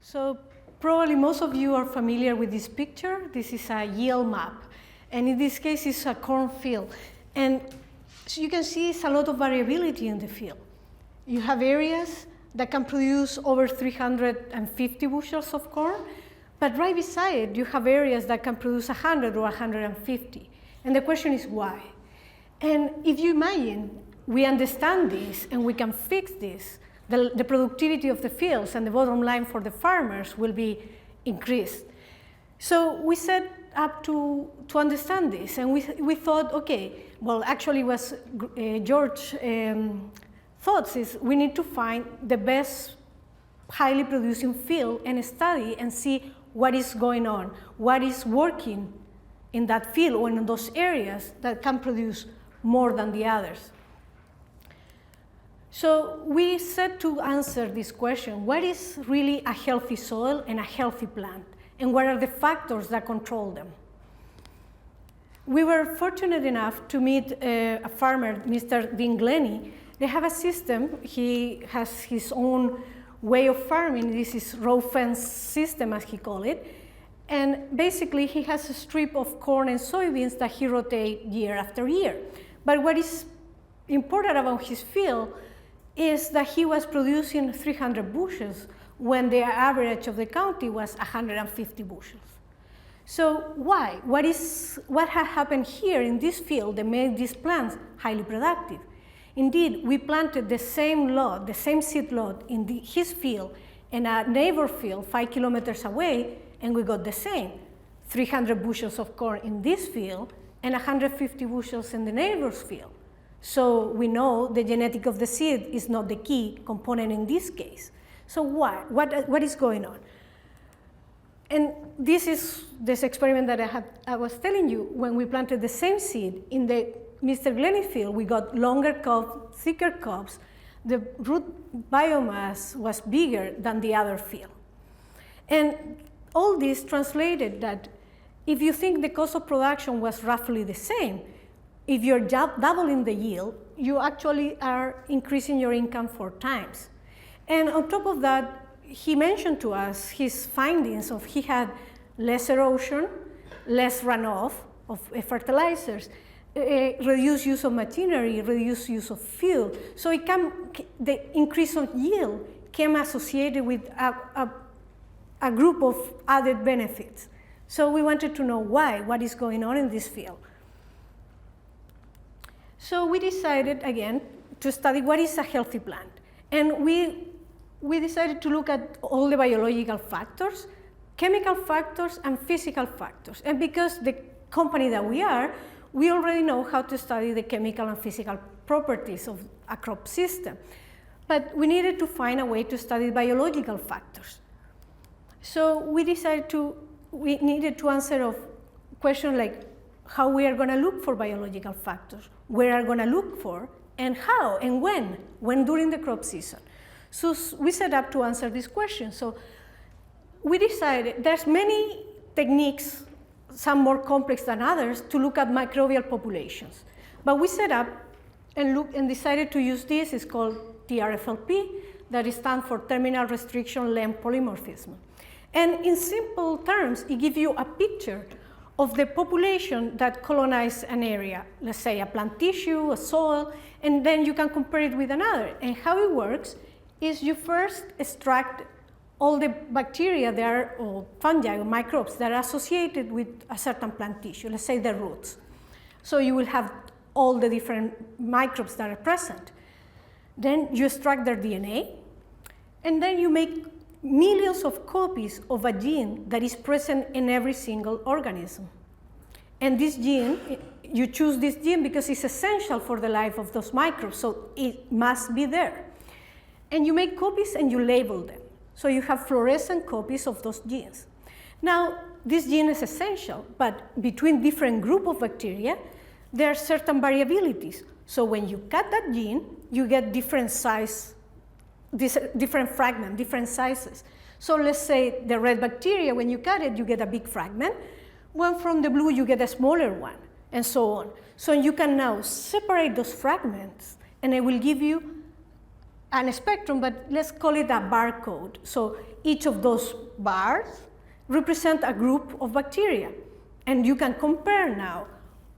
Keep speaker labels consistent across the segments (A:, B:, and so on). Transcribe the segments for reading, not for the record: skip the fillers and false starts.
A: So probably most of you are familiar with this picture. This is a yield map. And in this case, it's a cornfield. And so you can see it's a lot of variability in the field. You have areas that can produce over 350 bushels of corn, but right beside it, you have areas that can produce 100 or 150. And the question is why? And if you imagine we understand this and we can fix this, the productivity of the fields and the bottom line for the farmers will be increased. So we set up to understand this, and we thought, okay, well, actually was George thoughts is we need to find the best highly producing field and study and see what is going on, what is working in that field or in those areas that can produce more than the others. So we set to answer this question, what is really a healthy soil and a healthy plant, and what are the factors that control them? We were fortunate enough to meet a farmer, Mr. Dean Glennie. They have a system. He has his own way of farming. This is row fence system, as he calls it. And basically, he has a strip of corn and soybeans that he rotates year after year. But what is important about his field is that he was producing 300 bushels when the average of the county was 150 bushels. So why? What has happened here in this field that made these plants highly productive? Indeed, we planted the same lot, the same seed lot in his field and a neighbor field 5 kilometers away, and we got the same, 300 bushels of corn in this field and 150 bushels in the neighbor's field. So we know the genetic of the seed is not the key component in this case. So why? What is going on? And this is this experiment that I was telling you. When we planted the same seed in the Mr. Glennie field, we got longer cobs, thicker cobs. The root biomass was bigger than the other field. And all this translated that if you think the cost of production was roughly the same, if you're doubling the yield, you actually are increasing your income 4 times. And on top of that, he mentioned to us his findings of he had less erosion, less runoff of fertilizers, reduced use of machinery, reduced use of fuel. So the increase of yield came associated with a group of added benefits. So we wanted to know why, what is going on in this field. So we decided, again, to study what is a healthy plant. And we decided to look at all the biological factors, chemical factors, and physical factors. And because the company that we are, we already know how to study the chemical and physical properties of a crop system. But we needed to find a way to study biological factors. So we decided we needed to answer a question like how we are going to look for biological factors, where are going to look for, and how, and when during the crop season. So we set up to answer this question. So we decided there's many techniques, some more complex than others, to look at microbial populations. But we set up and decided to use this. It's called TRFLP, that stands for Terminal Restriction Length Polymorphism. And in simple terms, it gives you a picture of the population that colonized an area, let's say a plant tissue, a soil, and then you can compare it with another. And how it works is you first extract all the bacteria there, or fungi or microbes that are associated with a certain plant tissue, let's say the roots. So you will have all the different microbes that are present. Then you extract their DNA, and then you make millions of copies of a gene that is present in every single organism. And this gene, you choose this gene because it's essential for the life of those microbes, so it must be there. And you make copies and you label them. So you have fluorescent copies of those genes. Now, this gene is essential, but between different groups of bacteria, there are certain variabilities. So when you cut that gene, you get different size, different fragments, different sizes. So let's say the red bacteria, when you cut it, you get a big fragment. When from the blue, you get a smaller one, and so on. So you can now separate those fragments, and it will give you a spectrum, but let's call it a barcode. So each of those bars represent a group of bacteria. And you can compare now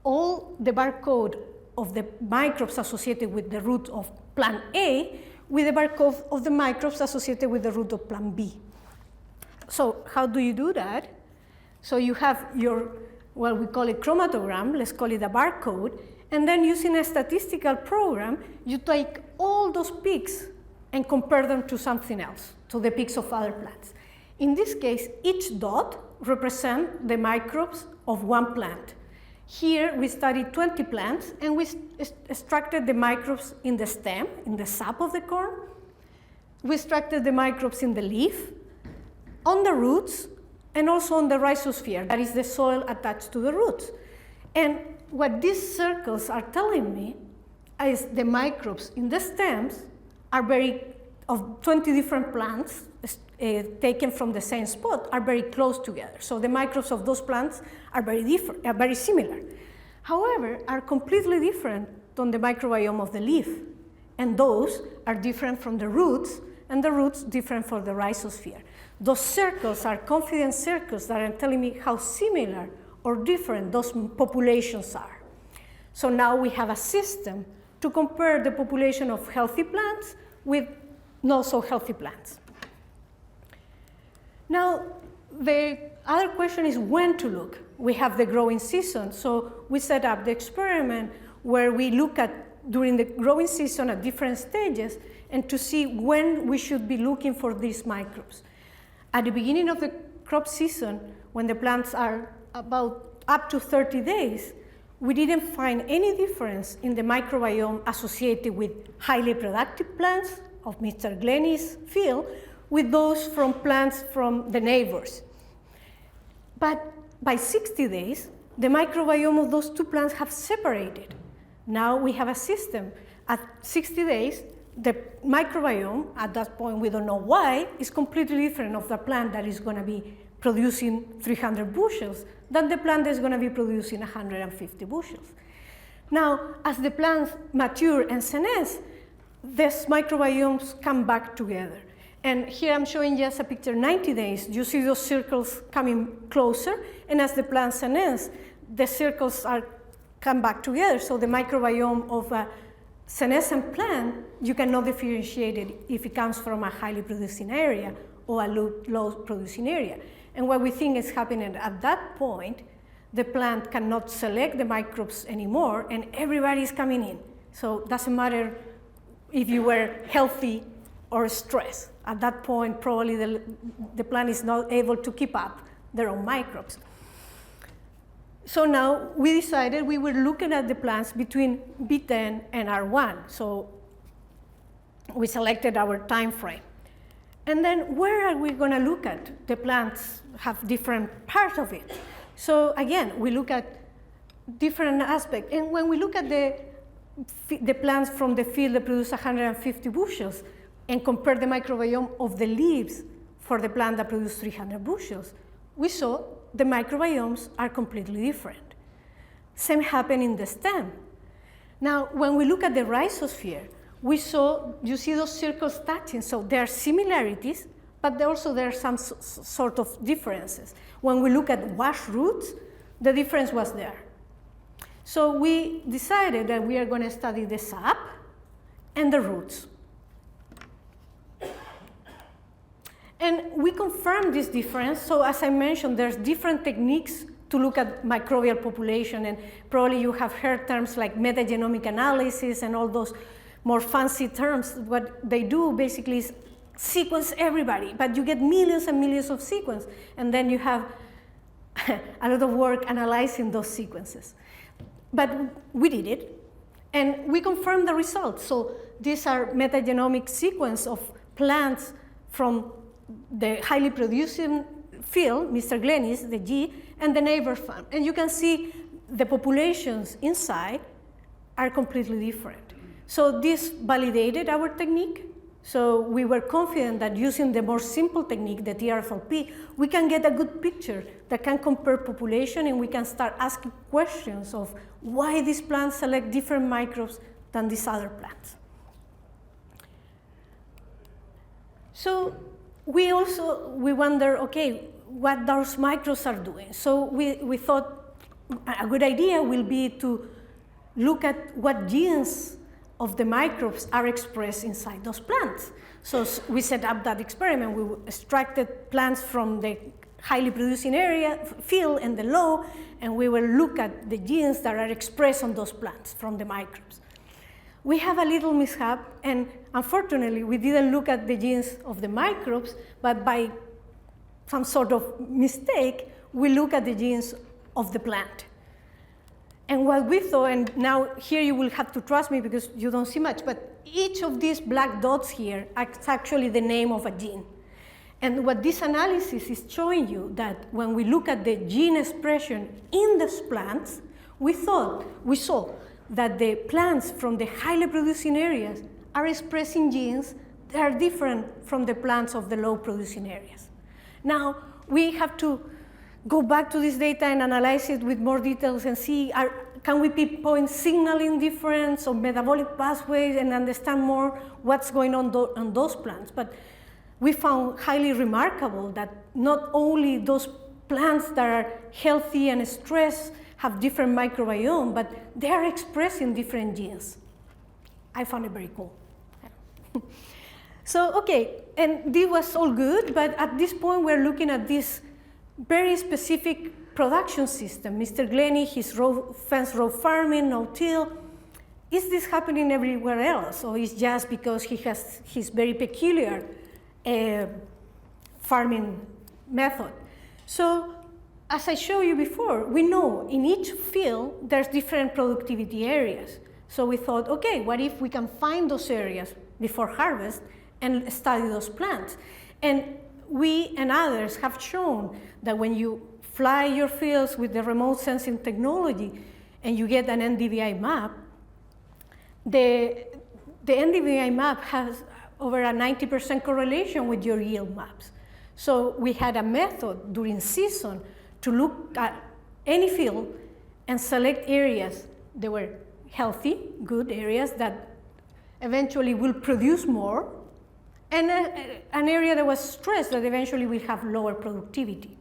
A: all the barcode of the microbes associated with the root of plant A with the barcode of the microbes associated with the root of plant B. So how do you do that? So you have your, well, we call it chromatogram, let's call it a barcode, and then using a statistical program, you take all those peaks and compare them to something else, to the peaks of other plants. In this case, each dot represents the microbes of one plant. Here we studied 20 plants, and we extracted the microbes in the stem, in the sap of the corn. We extracted the microbes in the leaf, on the roots, and also on the rhizosphere, that is the soil attached to the roots. And what these circles are telling me is the microbes in the stems are of 20 different plants taken from the same spot are very close together. So the microbes of those plants are very different, are very similar. However, are completely different from the microbiome of the leaf. And those are different from the roots, and the roots different from the rhizosphere. Those circles are confidence circles that are telling me how similar or different those populations are. So now we have a system to compare the population of healthy plants with not so healthy plants. Now, the other question is when to look. We have the growing season, so we set up the experiment where we look at during the growing season at different stages and to see when we should be looking for these microbes. At the beginning of the crop season, when the plants are about up to 30 days, we didn't find any difference in the microbiome associated with highly productive plants of Mr. Glennie's field with those from plants from the neighbors. But by 60 days, the microbiome of those two plants have separated. Now we have a system. At 60 days, the microbiome, at that point we don't know why, is completely different of the plant that is going to be producing 300 bushels than the plant that is going to be producing 150 bushels. Now, as the plants mature and senesce, these microbiomes come back together. And here I'm showing just a picture 90 days. You see those circles coming closer, and as the plants senesce, the circles come back together. So the microbiome of a senescent plant, you cannot differentiate it if it comes from a highly producing area or a low producing area. And what we think is happening at that point, the plant cannot select the microbes anymore, and everybody is coming in. So it doesn't matter if you were healthy or stressed. At that point, probably the plant is not able to keep up their own microbes. So now we decided we were looking at the plants between B10 and R1. So we selected our time frame. And then where are we going to look at? The plants have different parts of it. So again, we look at different aspects. And when we look at the plants from the field that produce 150 bushels and compare the microbiome of the leaves for the plant that produce 300 bushels, we saw the microbiomes are completely different. Same happened in the stem. Now, when we look at the rhizosphere, we saw, you see those circles touching, so there are similarities, but also there are some sort of differences. When we look at wash roots, the difference was there. So we decided that we are going to study the sap and the roots. And we confirmed this difference. So as I mentioned, there's different techniques to look at microbial population, and probably you have heard terms like metagenomic analysis and all those more fancy terms. What they do basically is sequence everybody, but you get millions and millions of sequences, and then you have a lot of work analyzing those sequences. But we did it, and we confirmed the results. So these are metagenomic sequence of plants from the highly producing field, Mr. Glennie's, the G, and the neighbor farm. And you can see the populations inside are completely different. So this validated our technique. So we were confident that using the more simple technique, the TRFLP, we can get a good picture that can compare population, and we can start asking questions of why these plants select different microbes than these other plants. So we wonder, okay, what those microbes are doing. So we thought a good idea will be to look at what genes of the microbes are expressed inside those plants. So we set up that experiment. We extracted plants from the highly producing area, field, and the low, and we will look at the genes that are expressed on those plants from the microbes. We have a little mishap, and unfortunately, we didn't look at the genes of the microbes, but by some sort of mistake, we look at the genes of the plant. And what we thought, and now here you will have to trust me because you don't see much, but each of these black dots here is actually the name of a gene. And what this analysis is showing you that when we look at the gene expression in these plants, we saw that the plants from the highly producing areas are expressing genes that are different from the plants of the low producing areas. Now, we have to go back to this data and analyze it with more details and see, can we pinpoint signaling difference or metabolic pathways and understand more what's going on on those plants. But we found highly remarkable that not only those plants that are healthy and stressed have different microbiome, but they are expressing different genes. I found it very cool. So, okay, and this was all good, but at this point we're looking at this very specific production system. Mr. Glennie, his fence row farming, no-till. Is this happening everywhere else, or is just because he has his very peculiar farming method? So, as I showed you before, we know in each field there's different productivity areas. So we thought, okay, what if we can find those areas before harvest and study those plants? And we and others have shown that when you fly your fields with the remote sensing technology and you get an NDVI map, the NDVI map has over a 90% correlation with your yield maps. So we had a method during season to look at any field and select areas that were healthy, good areas that eventually will produce more, and an area that was stressed that eventually will have lower productivity.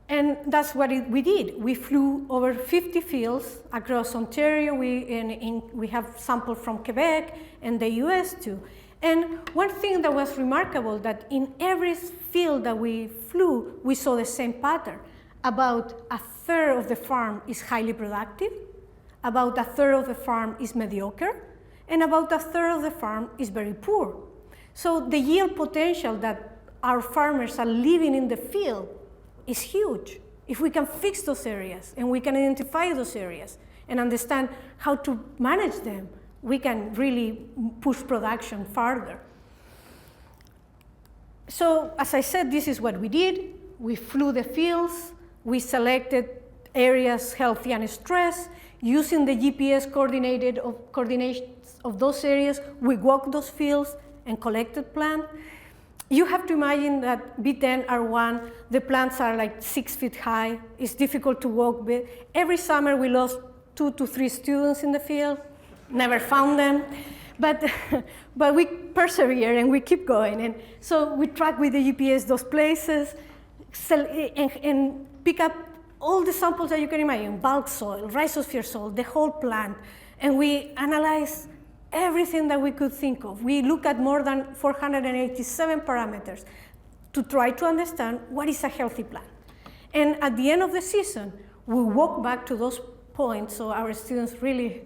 A: And that's what we did. We flew over 50 fields across Ontario. We have samples from Quebec and the US too. And one thing that was remarkable, that in every field that we flew, we saw the same pattern. About a third of the farm is highly productive, about a third of the farm is mediocre, and about a third of the farm is very poor. So the yield potential that our farmers are living in the field is huge. If we can fix those areas and we can identify those areas and understand how to manage them, we can really push production farther. So as I said, this is what we did. We flew the fields. We selected areas healthy and stressed. Using the GPS coordinates of those areas, we walked those fields and collected plants. You have to imagine that B10 R1, the plants are like 6 feet high. It's difficult to walk with. Every summer we lost 2 to 3 students in the field. Never found them, but we persevere and we keep going. And so we track with the GPS those places and pick up all the samples that you can imagine, bulk soil, rhizosphere soil, the whole plant. And we analyze everything that we could think of. We look at more than 487 parameters to try to understand what is a healthy plant. And at the end of the season, we walk back to those points, so our students really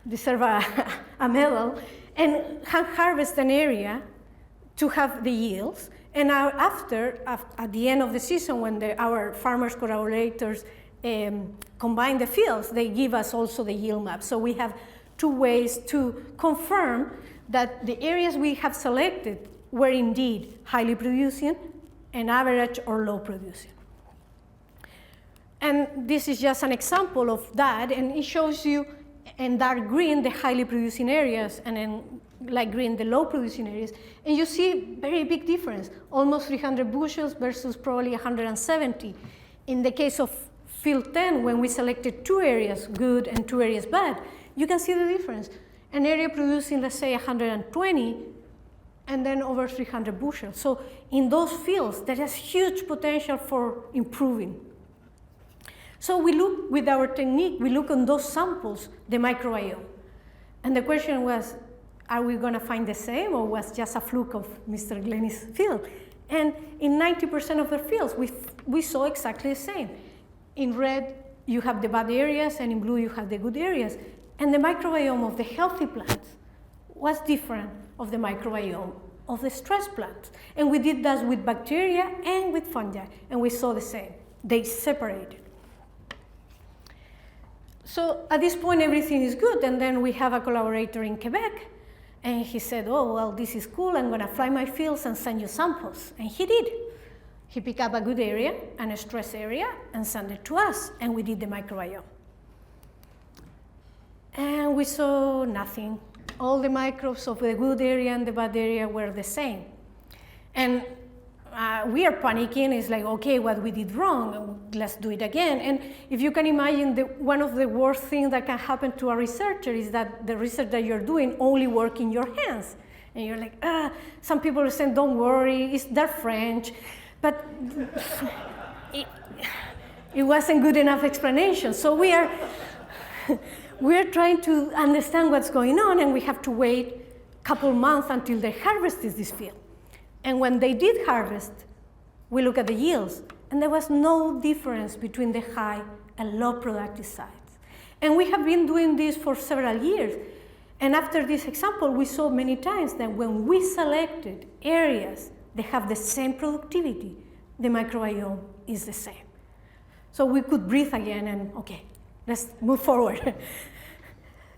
A: deserve a medal, and harvest an area to have the yields. And at the end of the season, when our farmers collaborators combine the fields, they give us also the yield map. So we have 2 ways to confirm that the areas we have selected were indeed highly producing and average or low producing. And this is just an example of that, and it shows you in dark green the highly producing areas, and in light green the low producing areas. And you see very big difference, almost 300 bushels versus probably 170. In the case of field 10, when we selected 2 areas good and 2 areas bad, you can see the difference. An area producing, let's say, 120 and then over 300 bushels. So in those fields, there is huge potential for improving. So we look, with our technique, we look on those samples, the microbiome. And the question was, are we going to find the same, or was just a fluke of Mr. Glennie's field? And in 90% of the fields, we saw exactly the same. In red, you have the bad areas, and in blue, you have the good areas. And the microbiome of the healthy plants was different of the microbiome of the stress plants. And we did that with bacteria and with fungi, and we saw the same. They separated. So at this point, everything is good, and then we have a collaborator in Quebec, and he said, oh, well, this is cool, I'm gonna fly my fields and send you samples. And he did. He picked up a good area and a stress area and sent it to us, and we did the microbiome. And we saw nothing. All the microbes of the good area and the bad area were the same. And we are panicking. It's like, okay, what we did wrong, let's do it again. And if you can imagine, one of the worst things that can happen to a researcher is that the research that you're doing only works in your hands. And you're like, some people are saying, don't worry, they're French. But it wasn't good enough explanation. So we are trying to understand what's going on, and we have to wait a couple months until they harvested this field. And when they did harvest, we look at the yields, and there was no difference between the high and low productive sites. And we have been doing this for several years. And after this example, we saw many times that when we selected areas that have the same productivity, the microbiome is the same. So we could breathe again and, okay, let's move forward.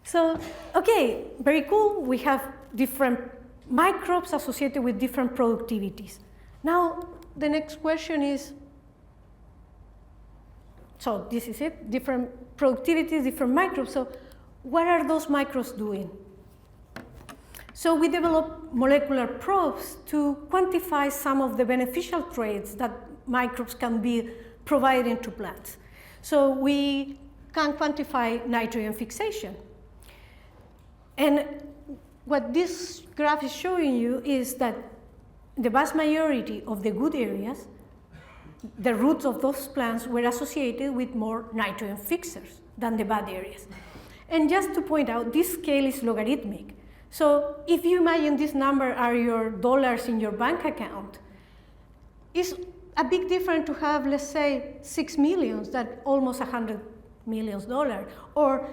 A: So, okay, very cool. We have different microbes associated with different productivities. Now, the next question is, so this is it, different productivities, different microbes. So what are those microbes doing? So we developed molecular probes to quantify some of the beneficial traits that microbes can be providing to plants. So we can quantify nitrogen fixation. And what this graph is showing you is that the vast majority of the good areas, the roots of those plants were associated with more nitrogen fixers than the bad areas. And just to point out, this scale is logarithmic. So if you imagine this number are your dollars in your bank account, it's a big difference to have, let's say, 6 million, that's almost $100 million, or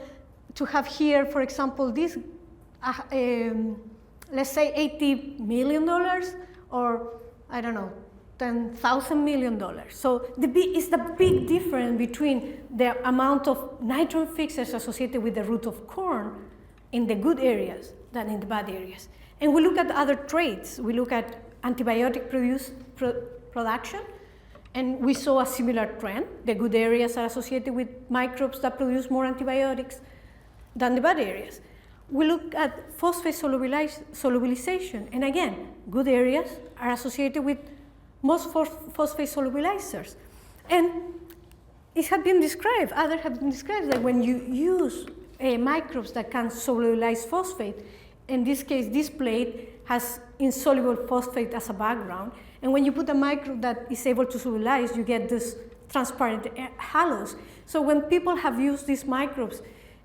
A: to have here, for example, this, let's say $80 million, or I don't know, $10,000 million. So it's the big difference between the amount of nitrogen fixers associated with the root of corn in the good areas than in the bad areas. And we look at other traits. We look at antibiotic production, and we saw a similar trend. The good areas are associated with microbes that produce more antibiotics than the bad areas. We look at phosphate solubilization, and again, good areas are associated with most phosphate solubilizers. And it has been described, others have been described, that when you use microbes that can solubilize phosphate, in this case, this plate has insoluble phosphate as a background, and when you put a microbe that is able to solubilize, you get this transparent halos. So when people have used these microbes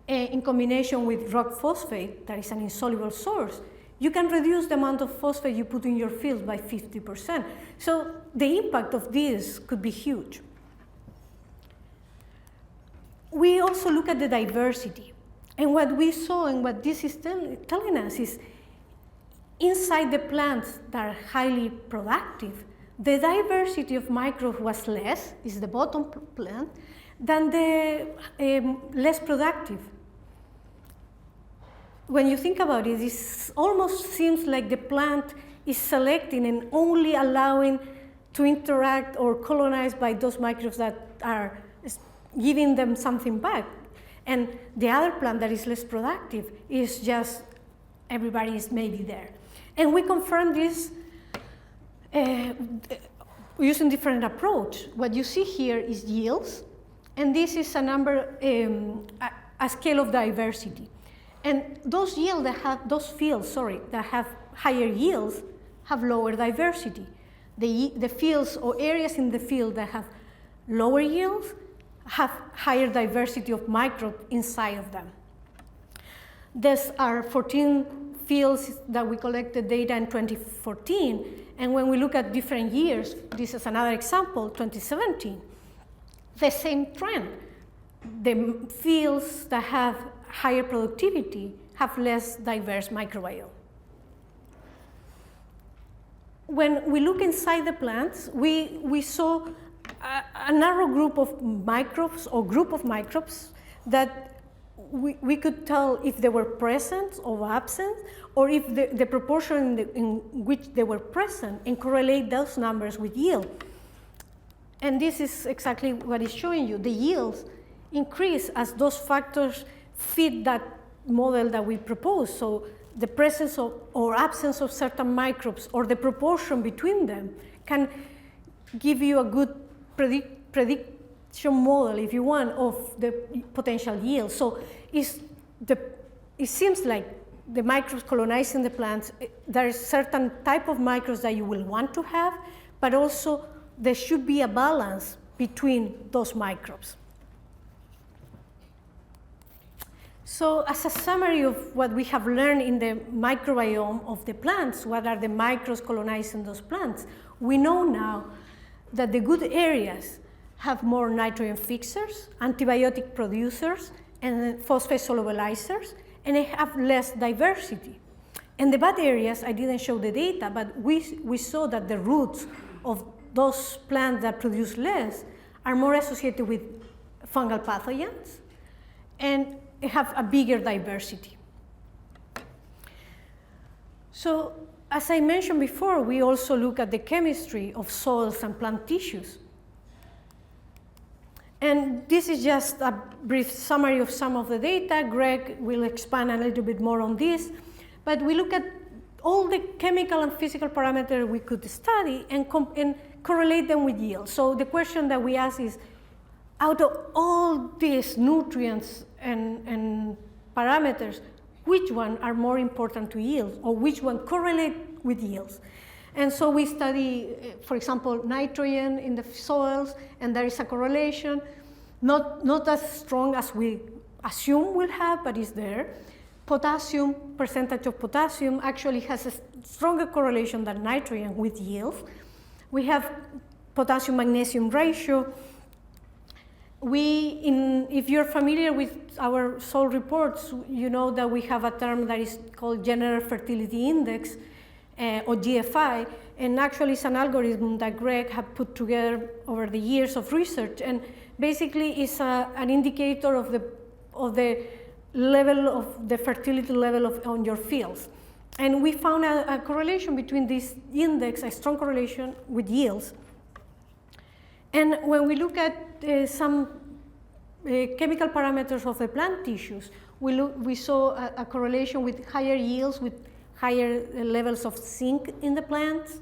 A: in combination with rock phosphate, that is an insoluble source, you can reduce the amount of phosphate you put in your fields by 50%. So the impact of this could be huge. We also look at the diversity. And what we saw and what this is telling us is inside the plants that are highly productive, the diversity of microbes was less, is the bottom plant, than the less productive. When you think about it, it almost seems like the plant is selecting and only allowing to interact or colonize by those microbes that are giving them something back. And the other plant that is less productive is just everybody is maybe there. And we confirm this using different approach. What you see here is yields, and this is a number, a scale of diversity. And those yields that have, those fields, that have higher yields have lower diversity. The fields or areas in the field that have lower yields have higher diversity of microbes inside of them. These are 14 fields that we collected data in 2014, and when we look at different years, this is another example, 2017, the same trend. The fields that have higher productivity have less diverse microbiome. When we look inside the plants, we saw a narrow group of microbes or group of microbes that we could tell if they were present or absent, or if the proportion in which they were present, and correlate those numbers with yield. And this is exactly what it's showing you. The yields increase as those factors fit that model that we proposed. So the presence of, or absence of certain microbes, or the proportion between them, can give you a good prediction model, if you want, of the potential yield. So it seems like the microbes colonizing the plants, there is certain type of microbes that you will want to have, but also there should be a balance between those microbes. So as a summary of what we have learned in the microbiome of the plants, what are the microbes colonizing those plants, we know now that the good areas have more nitrogen fixers, antibiotic producers, and phosphate solubilizers, and they have less diversity. In the bad areas, I didn't show the data, but we saw that the roots of those plants that produce less are more associated with fungal pathogens and have a bigger diversity. So, as I mentioned before, we also look at the chemistry of soils and plant tissues. And this is just a brief summary of some of the data. Greg will expand a little bit more on this. But we look at all the chemical and physical parameters we could study and correlate them with yield. So the question that we ask is, out of all these nutrients and parameters, which one are more important to yield, or which one correlate with yields? And so we study, for example, nitrogen in the soils, and there is a correlation, not as strong as we assume we'll have, but is there. Potassium, percentage of potassium, actually has a stronger correlation than nitrogen with yields. We have potassium-magnesium ratio. If you're familiar with our soil reports, you know that we have a term that is called General Fertility Index, or GFI, and actually it's an algorithm that Greg had put together over the years of research, and basically it's an indicator of the level of the fertility level on your fields. And we found a correlation between this index, a strong correlation with yields. And when we look at some chemical parameters of the plant tissues, we saw a correlation with higher yields, with higher levels of zinc in the plants,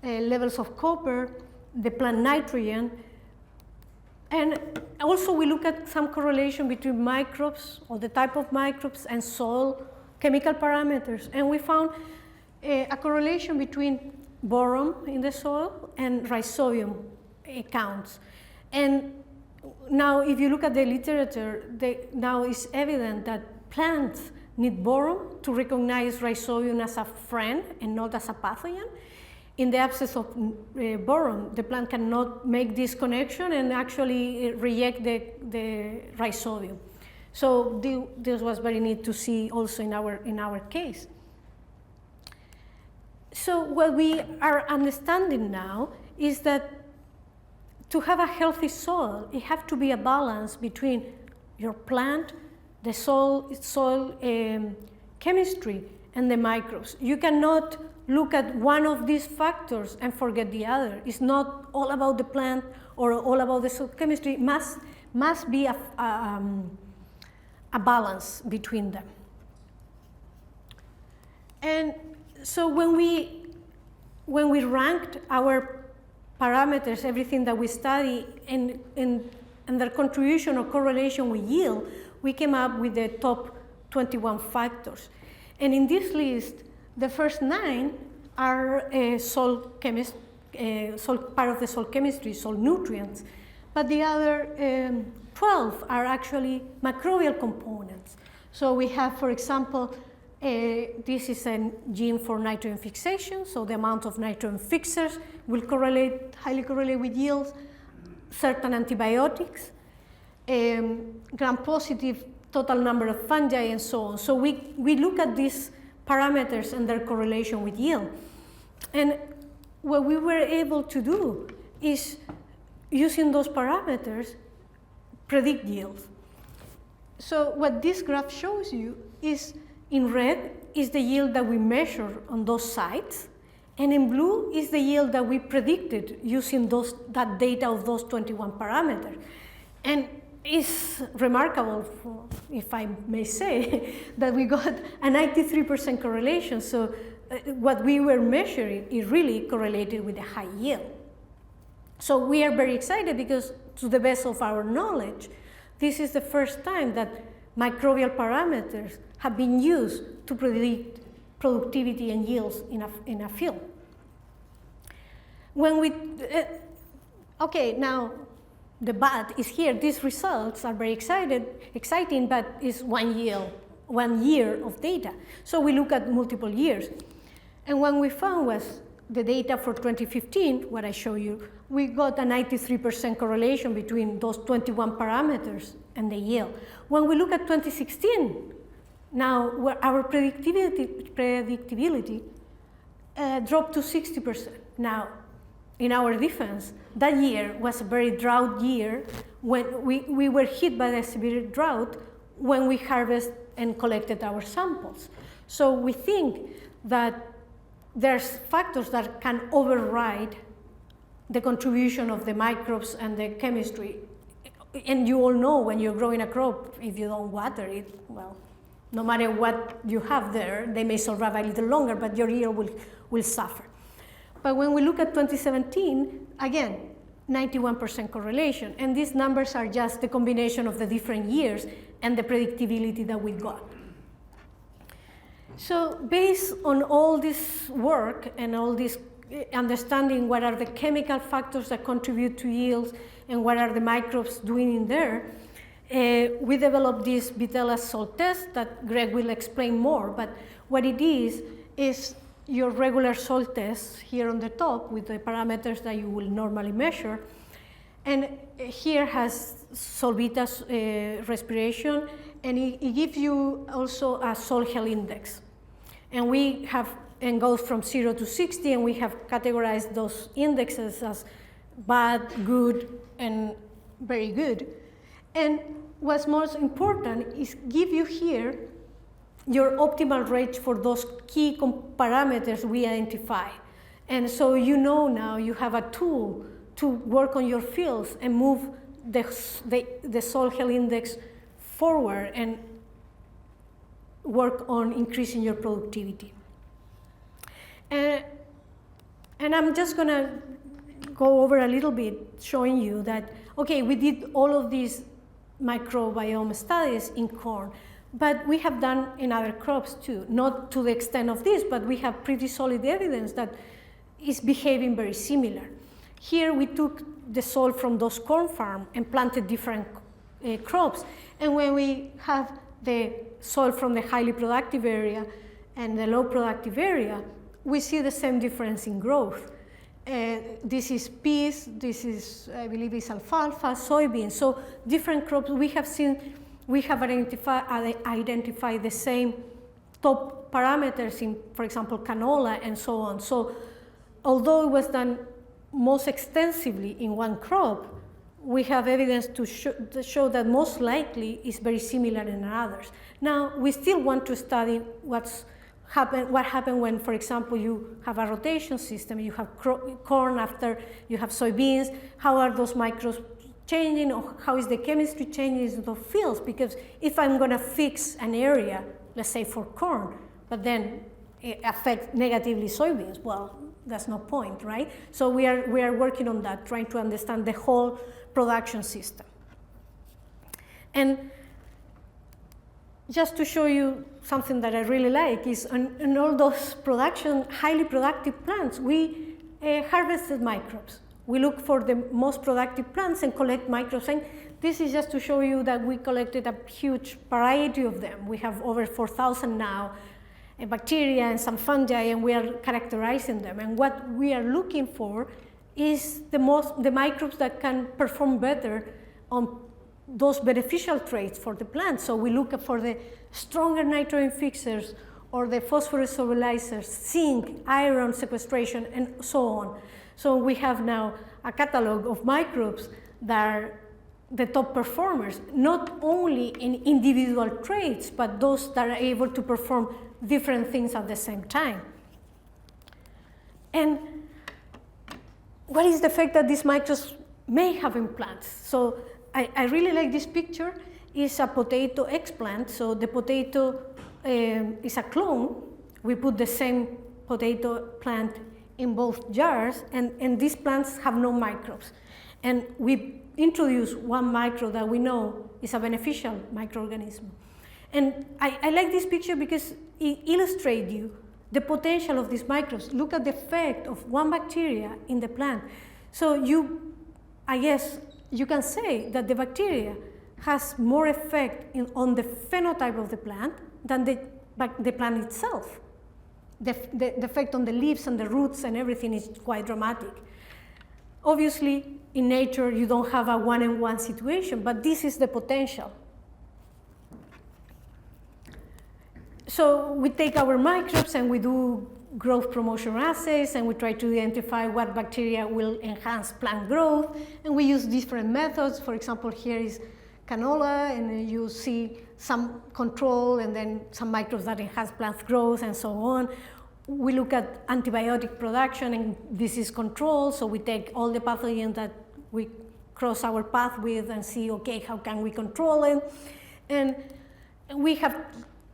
A: levels of copper, the plant nitrogen. And also we look at some correlation between microbes, or the type of microbes, and soil chemical parameters. And we found a correlation between boron in the soil and rhizobium counts. And now if you look at the literature, now it's evident that plants need boron to recognize rhizobium as a friend and not as a pathogen. In the absence of boron, the plant cannot make this connection and actually reject the rhizobium. So this was very neat to see also in our case. So what we are understanding now is that to have a healthy soil, it has to be a balance between your plant, the soil chemistry, and the microbes. You cannot look at one of these factors and forget the other. It's not all about the plant or all about the soil chemistry. It must be a balance between them. And so when we ranked our parameters, everything that we study, and their contribution or correlation with yield, we came up with the top 21 factors. And in this list, the first 9 are part of the soil chemistry, soil nutrients, but the other 12 are actually microbial components. So we have, for example, this is a gene for nitrogen fixation, so the amount of nitrogen fixers will highly correlate with yields, certain antibiotics, gram-positive total number of fungi, and so on. So we look at these parameters and their correlation with yield. And what we were able to do is, using those parameters, predict yield. So what this graph shows you is, in red is the yield that we measure on those sites, and in blue is the yield that we predicted using that data of those 21 parameters. And it's remarkable, if I may say, that we got a 93% correlation. So what we were measuring is really correlated with a high yield. So we are very excited because, to the best of our knowledge, this is the first time that microbial parameters have been used to predict productivity and yields in a field. When we, okay, now the bad is here. These results are very exciting, but it's 1 year of data. So we look at multiple years. And what we found was the data for 2015, what I show you, we got a 93% correlation between those 21 parameters and the yield. When we look at 2016, now our predictability dropped to 60%. Now, in our defense, that year was a very drought year when we were hit by a severe drought when we harvested and collected our samples. So we think that there's factors that can override the contribution of the microbes and the chemistry. And you all know when you're growing a crop, if you don't water it, well, no matter what you have there, they may survive a little longer, but your yield will suffer. But when we look at 2017, again, 91% correlation. And these numbers are just the combination of the different years and the predictability that we got. So based on all this work and all this understanding what are the chemical factors that contribute to yields and what are the microbes doing in there, we developed this VitTellus Soil Test that Greg will explain more. But what it is your regular soil test here on the top with the parameters that you will normally measure. And here has solvitas respiration, and it gives you also a soil health index. And we have, and goes from 0 to 60, and we have categorized those indexes as bad, good, and very good. And what's most important is give you here your optimal range for those key parameters we identify. And so you know now you have a tool to work on your fields and move the soil health index forward and work on increasing your productivity. And I'm just gonna go over a little bit showing you that, okay, we did all of these microbiome studies in corn, but we have done in other crops too, not to the extent of this, but we have pretty solid evidence that is behaving very similar. Here we took the soil from those corn farms and planted different crops, and when we have the soil from the highly productive area and the low productive area, we see the same difference in growth. This is peas, this is, I believe, is alfalfa, soybeans. So different crops we have identified the same top parameters in, for example, canola and so on. So although it was done most extensively in one crop, we have evidence to show that most likely is very similar in others. Now, we still want to study what happened when, for example, you have a rotation system, you have corn after you have soybeans, how are those microbes changing, or how is the chemistry changing in those fields? Because if I'm gonna fix an area, let's say for corn, but then it affects negatively soybeans, well, that's no point, right? So we are working on that, trying to understand the whole production system. And just to show you something that I really like is in all those highly productive plants, we harvested microbes. We look for the most productive plants and collect microbes. And this is just to show you that we collected a huge variety of them. We have over 4,000 now, bacteria and some fungi, and we are characterizing them. And what we are looking for is the microbes that can perform better on those beneficial traits for the plant. So we look for the stronger nitrogen fixers or the phosphorus solubilizers, zinc, iron sequestration, and so on. So we have now a catalog of microbes that are the top performers, not only in individual traits, but those that are able to perform different things at the same time. And what is the effect that these microbes may have in plants? So I really like this picture. It's a potato eggplant. So the potato is a clone. We put the same potato plant in both jars, and these plants have no microbes. And we introduce one microbe that we know is a beneficial microorganism. And I like this picture because it illustrates you the potential of these microbes. Look at the effect of one bacteria in the plant. So I guess you can say that the bacteria has more effect on the phenotype of the plant than the plant itself. The effect on the leaves and the roots and everything is quite dramatic. Obviously, in nature, you don't have a one-on-one situation, but this is the potential. So we take our microbes and we do growth promotion assays, and we try to identify what bacteria will enhance plant growth, and we use different methods. For example, here is canola, and you see some control and then some microbes that enhance plant growth and so on. We look at antibiotic production, and this is control, so we take all the pathogens that we cross our path with and see, okay, how can we control it? And we have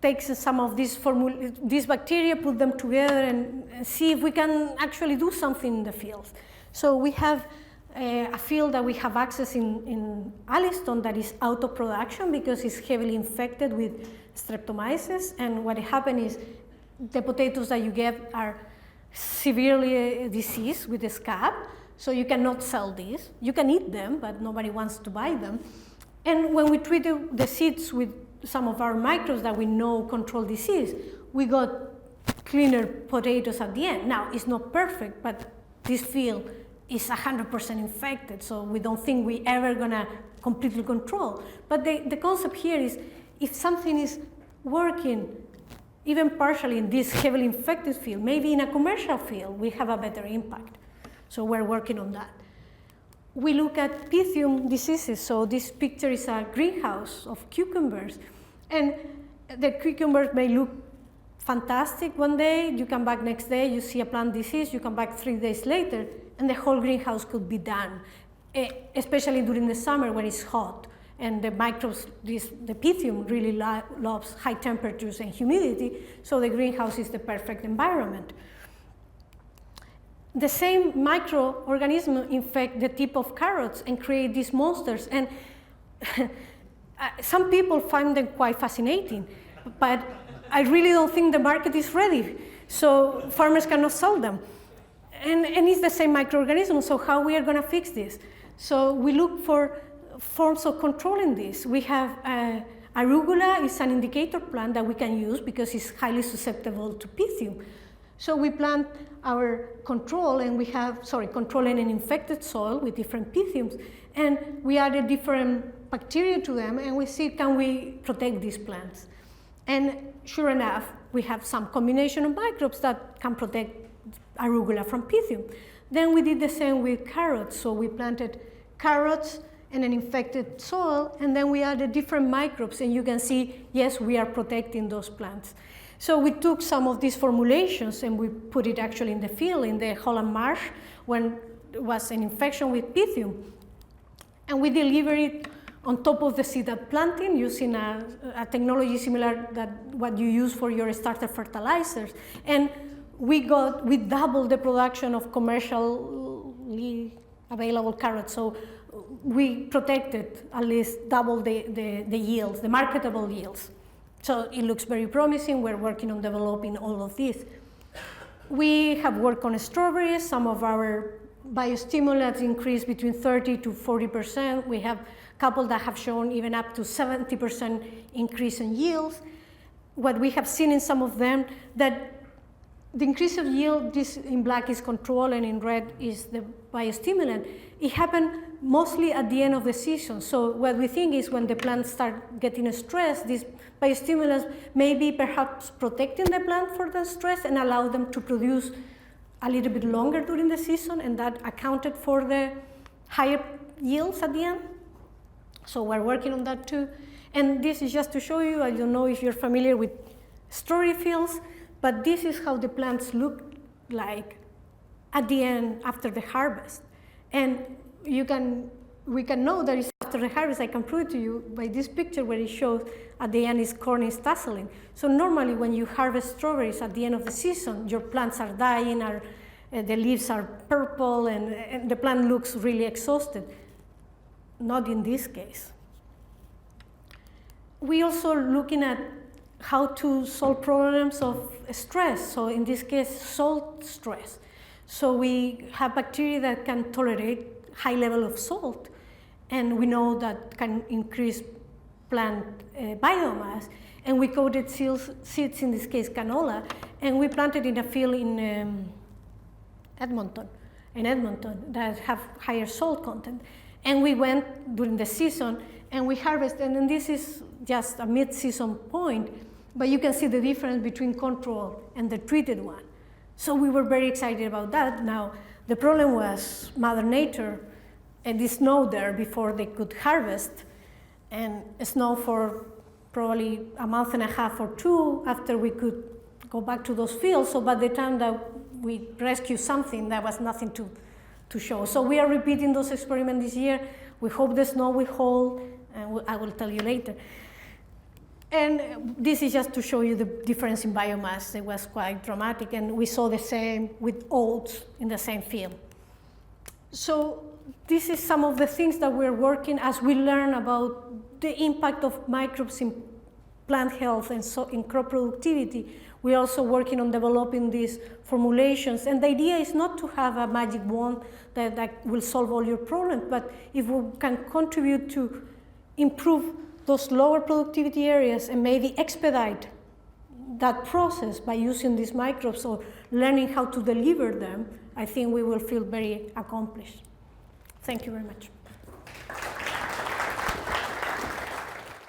A: taken some of these bacteria, put them together, and see if we can actually do something in the field. So we have a field that we have access in Alliston that is out of production because it's heavily infected with streptomyces, and what happens is the potatoes that you get are severely diseased with the scab, so you cannot sell these. You can eat them, but nobody wants to buy them. And when we treat the seeds with some of our microbes that we know control disease, we got cleaner potatoes at the end. Now, it's not perfect, but this field is 100% infected, so we don't think we're ever gonna completely control. But the concept here is, if something is working even partially in this heavily infected field, maybe in a commercial field, we have a better impact. So we're working on that. We look at Pythium diseases. So this picture is a greenhouse of cucumbers. And the cucumbers may look fantastic one day, you come back next day, you see a plant disease, you come back 3 days later, and the whole greenhouse could be done, especially during the summer when it's hot. And the microbes, the Pythium really loves high temperatures and humidity, so the greenhouse is the perfect environment. The same microorganism infect the tip of carrots and create these monsters. And some people find them quite fascinating, but I really don't think the market is ready, so farmers cannot sell them. And it's the same microorganism, so how we are going to fix this? So we look for forms of controlling this. We have arugula is an indicator plant that we can use because it's highly susceptible to Pythium. So we plant our control, and we have, control in an infected soil with different Pythiums, and we added different bacteria to them, and we see, can we protect these plants? And sure enough, we have some combination of microbes that can protect arugula from Pythium. Then we did the same with carrots. So we planted carrots in an infected soil, and then we added different microbes, and you can see, yes, we are protecting those plants. So we took some of these formulations and we put it actually in the field, in the Holland Marsh, when there was an infection with Pythium. And we delivered it on top of the seeded planting using a technology similar to what you use for your starter fertilizers. And we doubled the production of commercially available carrots. So we protected at least double the yields, the marketable yields. So it looks very promising. We're working on developing all of this. We have worked on strawberries. Some of our biostimulants increased between 30 to 40%. We have a couple that have shown even up to 70% increase in yields. What we have seen in some of them, that the increase of yield, this in black is control and in red is the biostimulant. It happened mostly at the end of the season. So what we think is when the plants start getting stressed, these biostimulants may be perhaps protecting the plant for the stress and allow them to produce a little bit longer during the season, and that accounted for the higher yields at the end. So we're working on that too. And this is just to show you, I don't know if you're familiar with strawberry fields, but this is how the plants look like at the end after the harvest. And we can know that it's after the harvest. I can prove it to you by this picture where it shows at the end is corn is tasseling. So normally when you harvest strawberries at the end of the season, your plants are dying, the leaves are purple, and the plant looks really exhausted. Not in this case. We also looking at how to solve problems of stress. So in this case, salt stress. So we have bacteria that can tolerate high level of salt, and we know that can increase plant biomass. And we coated seeds, in this case canola, and we planted in a field in Edmonton that have higher salt content. And we went during the season and we harvested, and then this is just a mid-season point, but you can see the difference between control and the treated one. So we were very excited about that. Now, the problem was Mother Nature, and it snowed there before they could harvest, and it snowed for probably a month and a half or two after we could go back to those fields. So by the time that we rescued something, there was nothing to show. So we are repeating those experiments this year. We hope the snow will hold, and I will tell you later. And this is just to show you the difference in biomass. It was quite dramatic, and we saw the same with oats in the same field. So this is some of the things that we're working as we learn about the impact of microbes in plant health and so in crop productivity. We're also working on developing these formulations, and the idea is not to have a magic wand that will solve all your problems, but if we can contribute to improve those lower productivity areas and maybe expedite that process by using these microbes or learning how to deliver them, I think we will feel very accomplished. Thank you very much.